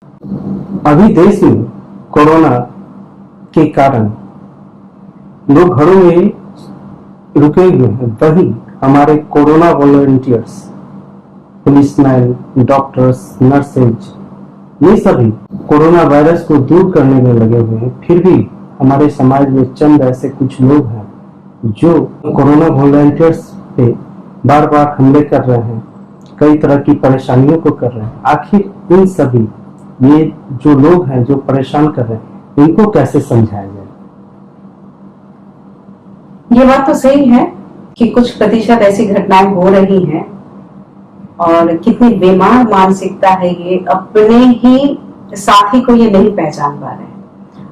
अभी देश में कोरोना के कारण लोग घरों में रुके हुए हैं, वही हमारे corona volunteers, policeman, doctors, nurses, ये सभी कोरोना वायरस को दूर करने में लगे हुए हैं। फिर भी हमारे समाज में चंद ऐसे कुछ लोग हैं जो कोरोना वॉलंटियर्स पे बार बार हमले कर रहे हैं, कई तरह की परेशानियों को कर रहे हैं। आखिर इन सभी ये जो लोग हैं जो परेशान कर रहे हैं, इनको कैसे समझाया जाए? ये बात तो सही है कि कुछ प्रतिशत ऐसी घटनाएं हो रही हैं और कितनी बेमार मानसिकता है ये, अपने ही साथी को ये नहीं पहचान पा रहे हैं।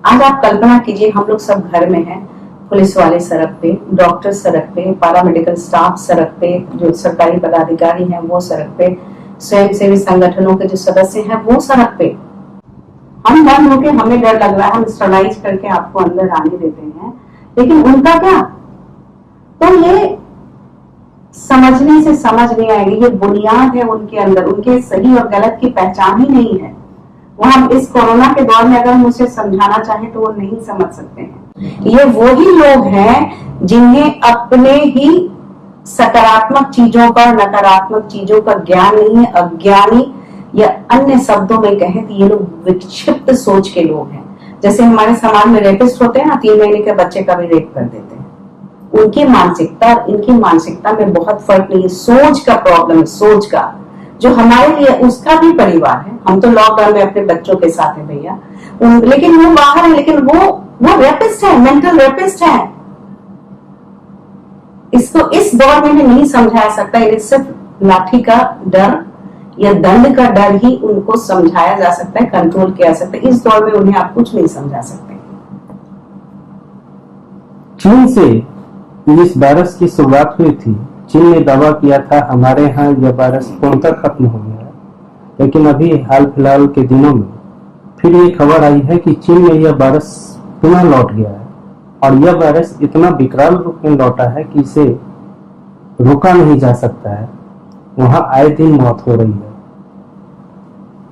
आज आप कल्पना कीजिए, हम लोग सब घर में हैं, पुलिस वाले सड़क पे, डॉक्टर सड़क पे, पैरामेडिकल स्टाफ सड़क पे, जो सरकारी पदाधिकारी हैं वो सड़क पे, स्वयंसेवी संगठनों के जो सदस्य हैं वो सड़क पे। हम बंद होके हमें डर लग रहा है, हम स्टरलाइज करके आपको अंदर आने देते हैं, लेकिन उनका क्या? तो ये समझने से समझ नहीं आएगी, ये बुनियाद है उनके अंदर, उनके सही और गलत की पहचान ही नहीं है। वहां इस कोरोना के दौर में अगर हम उसे समझाना चाहे तो वो नहीं समझ सकते हैं। ये वही लोग हैं जिन्हें अपने ही सकारात्मक चीजों का, नकारात्मक चीजों का ज्ञान नहीं है, अज्ञानी, या अन्य शब्दों में कहें तो ये लोग विक्षिप्त सोच के लोग हैं। जैसे हमारे समाज में रेपिस्ट होते हैं ना, 3 महीने के बच्चे का भी रेप कर देते हैं। उनकी मानसिकता और इनकी मानसिकता में बहुत फर्क नहीं है, सोच का प्रॉब्लम है, सोच का। जो हमारे लिए उसका भी परिवार है, हम तो लॉकडाउन में अपने बच्चों के साथ है भैया, लेकिन वो बाहर है, लेकिन वो रेपिस्ट है, मेंटल रेपिस्ट है। इसको इस दौर में भी नहीं समझाया सकता, इन्हें सिर्फ लाठी का डर या दंड का डर ही उनको समझाया जा सकता है, कंट्रोल किया जा सकता है। इस दौर में उन्हें आप कुछ नहीं समझा सकते। चीन से इस वायरस की शुरुआत हुई थी। चीन ने दावा किया था हमारे यहाँ यह वायरस पूर्णतः खत्म हो गया है, लेकिन अभी हाल फिलहाल के दिनों में फिर ये खबर आई है कि चीन में यह वायरस पुनः लौट गया है, और यह वायरस इतना विकराल रूप में लौटा है कि इसे रोका नहीं जा सकता है। वहां आए दिन मौत हो रही है।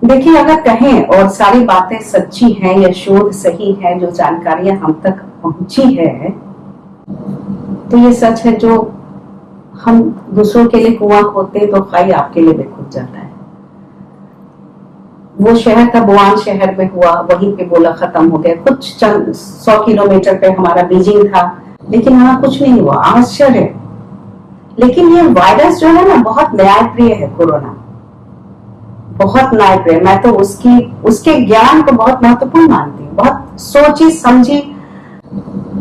देखिए, अगर कहें और सारी बातें सच्ची हैं या शोध सही है, जो जानकारियां हम तक पहुंची है, तो ये सच है। जो हम दूसरों के लिए कुआं खोदते तो खाई आपके लिए भी खुद जाता है। वो शहर था, वुहान शहर में हुआ, वहीं पे बोला खत्म हो गया। कुछ चंद 100 किलोमीटर पे हमारा बीजिंग था, लेकिन वहां कुछ नहीं हुआ। आश्चर्य। लेकिन ये वायरस जो है ना, बहुत न्यायप्रिय है। कोरोना बहुत न्यायप्रिय। मैं तो उसके ज्ञान को बहुत महत्वपूर्ण मानती हूँ। बहुत सोची समझी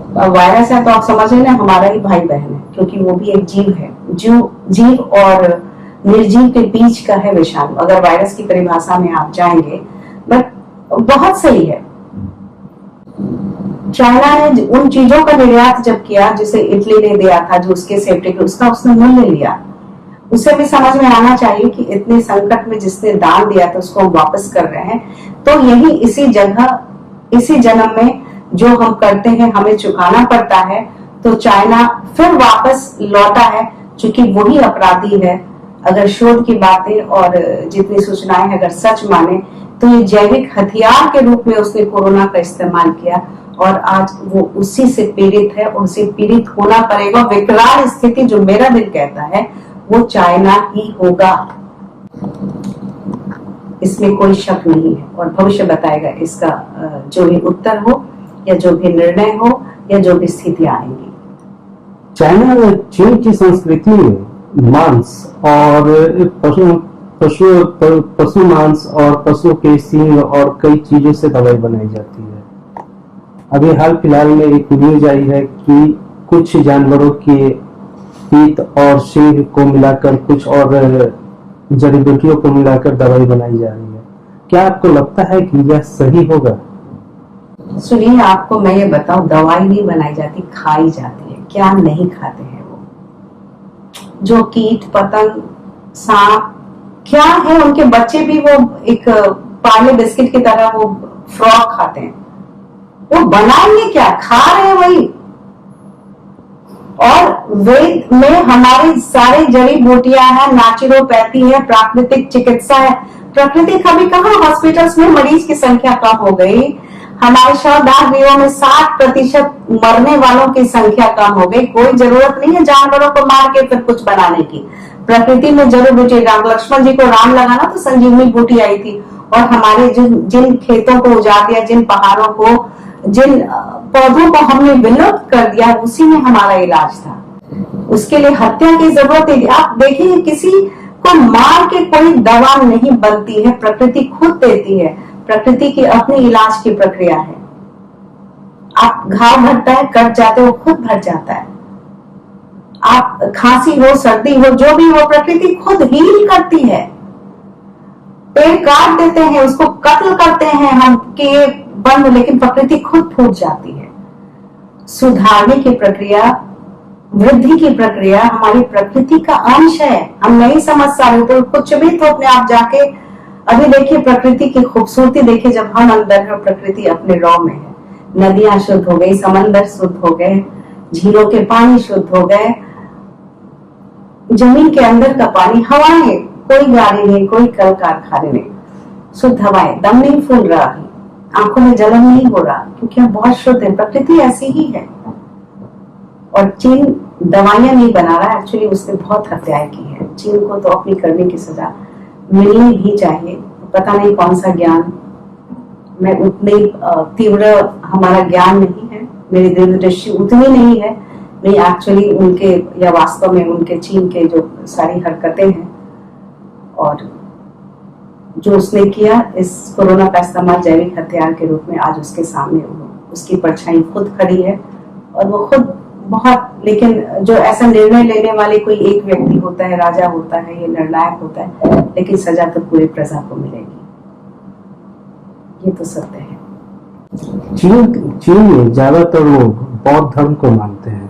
वायरस है, तो आप समझ लेना हमारा ही भाई बहन है, क्योंकि वो भी एक जीव है। जीव और निर्जीव के बीच का है विषाणु, अगर वायरस की परिभाषा में आप जाएंगे। बट बहुत सही है। चाइना ने उन चीजों का निर्यात जब किया जिसे इटली ने दिया था, जो उसके सेफ्टी के, उसका उसने मूल्य लिया। उसे भी समझ में आना चाहिए कि इतने संकट में जिसने दान दिया था उसको हम वापस कर रहे हैं। तो यही इसी जगह, इसी जन्म में जो हम करते हैं हमें चुकाना पड़ता है। तो चाइना फिर वापस लौटा है, चूंकि वही अपराधी है। अगर शोध की बातें और जितनी सूचनाएं अगर सच माने, तो ये जैविक हथियार के रूप में उसने कोरोना का इस्तेमाल किया, और आज वो उसी से पीड़ित है, और उसे पीड़ित होना पड़ेगा। विकराल स्थिति, जो मेरा दिल कहता है, वो चाइना ही होगा, इसमें कोई शक नहीं है। और भविष्य बताएगा इसका, जो भी उत्तर हो या जो भी निर्णय हो या जो भी स्थितियां आएंगी। चीन की संस्कृति में मांस और पशु मांस और पशु के सींग और कई चीजों से दवाई बनाई जाती है। अभी हाल फिलहाल में एक न्यूज आई है कि कुछ जानवरों के पीत और सींग को मिलाकर, कुछ और जड़ी बूटियों को मिलाकर दवाई बनाई जा रही है। क्या आपको लगता है कि यह सही होगा? सुनिए, आपको मैं ये बताऊं, दवाई नहीं बनाई जाती, खाई जाती है। क्या नहीं खाते हैं वो? जो कीट पतंग, सांप, क्या है, उनके बच्चे भी वो एक पार्ले बिस्किट की तरह वो फ्रॉक खाते हैं। वो बनाएंगे क्या? खा रहे हैं वही। और वेद में हमारी सारी जड़ी बूटियां हैं, नेचुरोपैथी है, प्राकृतिक चिकित्सा है। प्रकृति कभी कहाँ हॉस्पिटल्स में मरीज की संख्या कम हो गई, हमारे शवदाह गृहों में 60% मरने वालों की संख्या कम हो गई। कोई जरूरत नहीं है जानवरों को मार के फिर कुछ बनाने की। प्रकृति में जरूर बूटी, राम लक्ष्मण जी को राम लगाना तो संजीवनी बूटी आई थी, और हमारे जिन खेतों को उजाड़ दिया, जिन पहाड़ों को, जिन पौधों को हमने विलुप्त कर दिया, उसी में हमारा इलाज था। उसके लिए हत्या की जरूरत नहीं। आप देखिए किसी को मार के कोई दवा नहीं बनती है, प्रकृति खुद देती है। प्रकृति की अपनी इलाज की प्रक्रिया है। आप घाव भरता है, कट जाते हो, खुद भर जाता है। आप खांसी हो, सर्दी हो, जो भी हो, प्रकृति खुद हील करती है। पेड़ काट देते हैं, उसको कत्ल करते हैं हम कि ये बंद, लेकिन प्रकृति खुद फूट जाती है। सुधारने की प्रक्रिया, वृद्धि की प्रक्रिया हमारी प्रकृति का अंश है। हम नहीं समझ सकते तो कुछ भी तो अपने आप जाके अभी देखिए प्रकृति की खूबसूरती देखिए। जब हम अंदर है, प्रकृति अपने रॉ में है। नदियां शुद्ध हो गई, समंदर शुद्ध हो गए, झीलों के पानी शुद्ध हो गए, जमीन के अंदर का पानी, हवाएं, कोई गाड़ी नहीं, कोई कल कारखाने नहीं, शुद्ध हवाएं, दम नहीं फूल रहा है, आंखों में जलन नहीं हो रहा, क्योंकि हम बहुत शुद्ध है। प्रकृति ऐसी ही है। और चीन दवाइयां नहीं बना रहा, एक्चुअली उसने बहुत हत्याएं की है। चीन को तो अपनी करने की सजा मिलनी भी चाहिए। पता नहीं कौन सा ज्ञान, मैं उतनी तीव्र हमारा ज्ञान नहीं है, मेरी दूरदृष्टि उतनी नहीं है। मैं एक्चुअली उनके या वास्तव में उनके चीन के जो सारी हरकतें हैं और जो उसने किया, इस कोरोना का इस्तेमाल जैविक हथियार के रूप में आज उसके सामने उसकी परछाई खुद खड़ी है। और वो खुद बहुत, लेकिन जो ऐसा निर्णय लेने वाले कोई एक व्यक्ति होता है, राजा होता है, ये निर्णायक होता है, लेकिन सजा तो पूरे प्रजा को मिलेगी। ये तो सत्य है। चीन में ज्यादातर लोग बौद्ध धर्म को मानते हैं।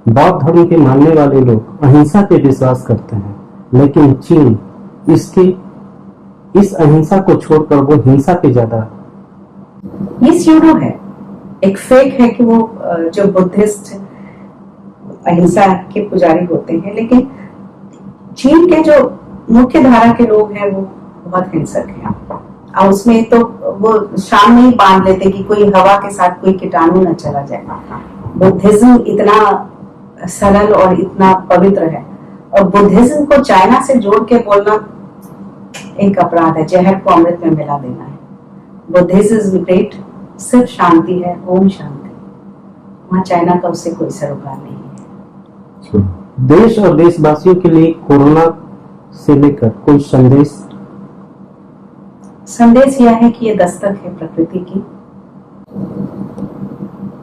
बौद्ध धर्म के मानने वाले लोग अहिंसा पे विश्वास करते हैं, लेकिन चीन इस अहिंसा को छोड़कर वो हिंसा पे ज्यादा। ये स्यूडो है, एक फेक है कि वो जो बुद्धिस्ट अहिंसा के पुजारी होते हैं, लेकिन चीन के जो मुख्य धारा के लोग हैं वो बहुत हिंसक हैं। और उसमें तो वो शान नहीं बांध लेते कि कोई हवा के साथ कोई कीटाणु न चला जाए। बुद्धिज्म इतना सरल और इतना पवित्र है, और बुद्धिज्म को चाइना से जोड़ के बोलना एक अपराध है, जहर को अमृत में मिला देना है। बुद्धिज्म इज ग्रेट, सिर्फ शांति है, ओम शांति। वहां चाइना का उससे कोई सरोकार नहीं है। देश और देशवासियों के लिए कोरोना से लेकर कोई संदेश यह है कि ये दस्तक है प्रकृति की।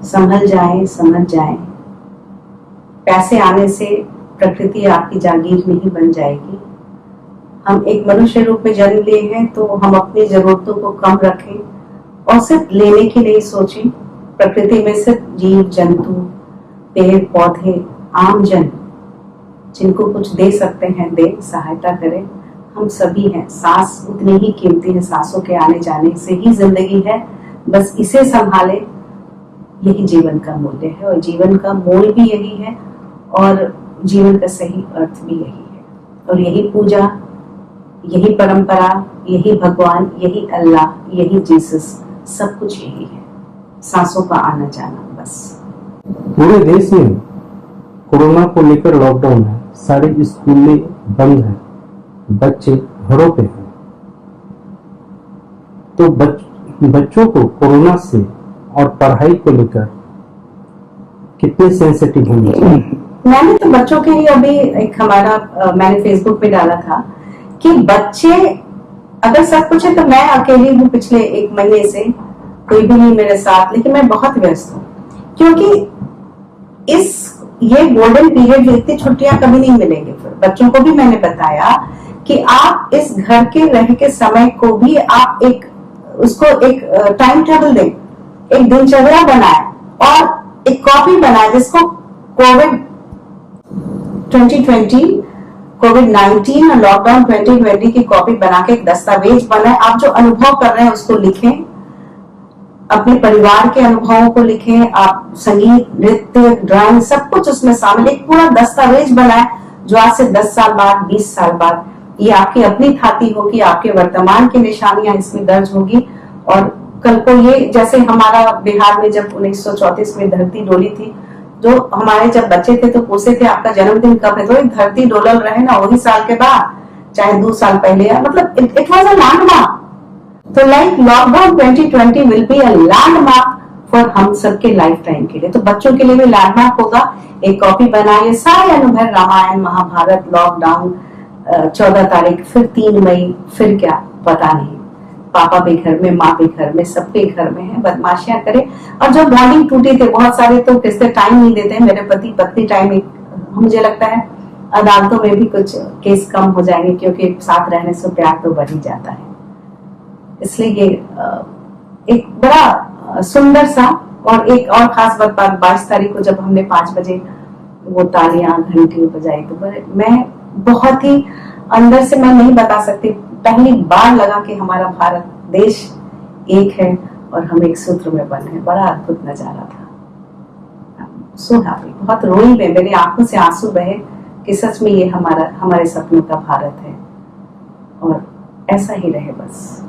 संभल जाए, समझ जाए। पैसे आने से प्रकृति आपकी जागीर नहीं बन जाएगी। हम एक मनुष्य रूप में जन्म लिए हैं तो हम अपनी जरूरतों को कम रखें और सिर्फ लेने की नहीं सोचें। प्रकृति में सिर्फ जीव जंतु, पेड़ पौधे, आम जन जिनको कुछ दे सकते हैं दे, सहायता करें। हम सभी हैं, सांस उतनी ही कीमती है, सांसों के आने जाने से ही जिंदगी है। बस इसे संभाले, यही जीवन का मूल्य है, और जीवन का मोल भी यही है, और जीवन का सही अर्थ भी यही है। और यही पूजा, यही परंपरा, यही भगवान, यही अल्लाह, यही जीसस, सब कुछ यही है। सांसों का आना जाना बस। पूरे देश में कोरोना को लेकर लॉकडाउन है, सारे स्कूलें बंद हैं, बच्चे घरों पे हैं। तो बच्चों को कोरोना से और पढ़ाई को लेकर कितने सेंसिटिव होने चाहिए? मैंने तो बच्चों के लिए अभी एक हमारा मैंने फेसबुक पे डाला था कि बच्चे, अगर सब कुछ है तो मैं अकेली हूँ पिछले 1 महीने से, कोई भी नहीं मेरे साथ, लेकिन मैं बहुत व्यस्त हूँ, क्योंकि ये गोल्डन पीरियड, इतनी छुट्टियां कभी नहीं मिलेंगे। फिर बच्चों को भी मैंने बताया कि आप इस घर के रह के समय को भी आप उसको एक टाइम टेबल दें, एक दिनचर्या बनाए और एक कॉपी बनाए जिसको कोविड 2020, कोविड-19 और लॉकडाउन 2020 की कॉपी बना के एक दस्तावेज बनाए। आप जो अनुभव कर रहे हैं उसको लिखें, अपने परिवार के अनुभवों को लिखें, आप संगीत, नृत्य, ड्राइंग, सब कुछ उसमें शामिल, एक पूरा दस्तावेज बनाए जो आज से 10 साल बाद, 20 साल बाद ये आपकी अपनी खाती होगी, आपके वर्तमान की निशानियां इसमें दर्ज होगी। और कल को ये जैसे हमारा बिहार में जब 1934 में धरती डोली थी, जो हमारे जब बच्चे थे तो पूछते थे आपका जन्मदिन कब है, तो एक धरती डोलल रहे ना वही साल के बाद, चाहे 2 साल पहले, मतलब इट वॉज अ लैंडमार्क। तो like lockdown 2020 will be a landmark for हम सबके लाइफ टाइम के लिए। तो बच्चों के लिए भी लैंडमार्क होगा। एक कॉपी बनाइए, सारे अनुभव, रामायण महाभारत, लॉकडाउन, 14 तारीख, फिर 3 मई, फिर क्या पता नहीं। पापा भी घर में, माँ भी घर में, सबके घर में है, बदमाशियां करें। और जो बॉन्डिंग टूटी थी, बहुत सारे तो किससे टाइम नहीं देते, मेरे पति पत्नी टाइम, मुझे लगता है अदालतों में भी कुछ केस कम हो जाएंगे, क्योंकि साथ रहने से प्यार तो बढ़ ही जाता है। इसलिए ये एक बड़ा सुंदर सा, और एक और खास बात, 22 तारीख को जब हमने 5 बजे वो तालियां घंटी बजाई, तो मैं बहुत ही अंदर से, मैं नहीं बता सकती, पहली बार लगा कि हमारा भारत देश एक है और हम एक सूत्र में बंधे हैं। बड़ा अद्भुत नजारा था। सो हैप्पी, बहुत रोई मैं, मेरी आंखों से आंसू बहे कि सच में ये हमारे सपनों का भारत है, और ऐसा ही रहे बस।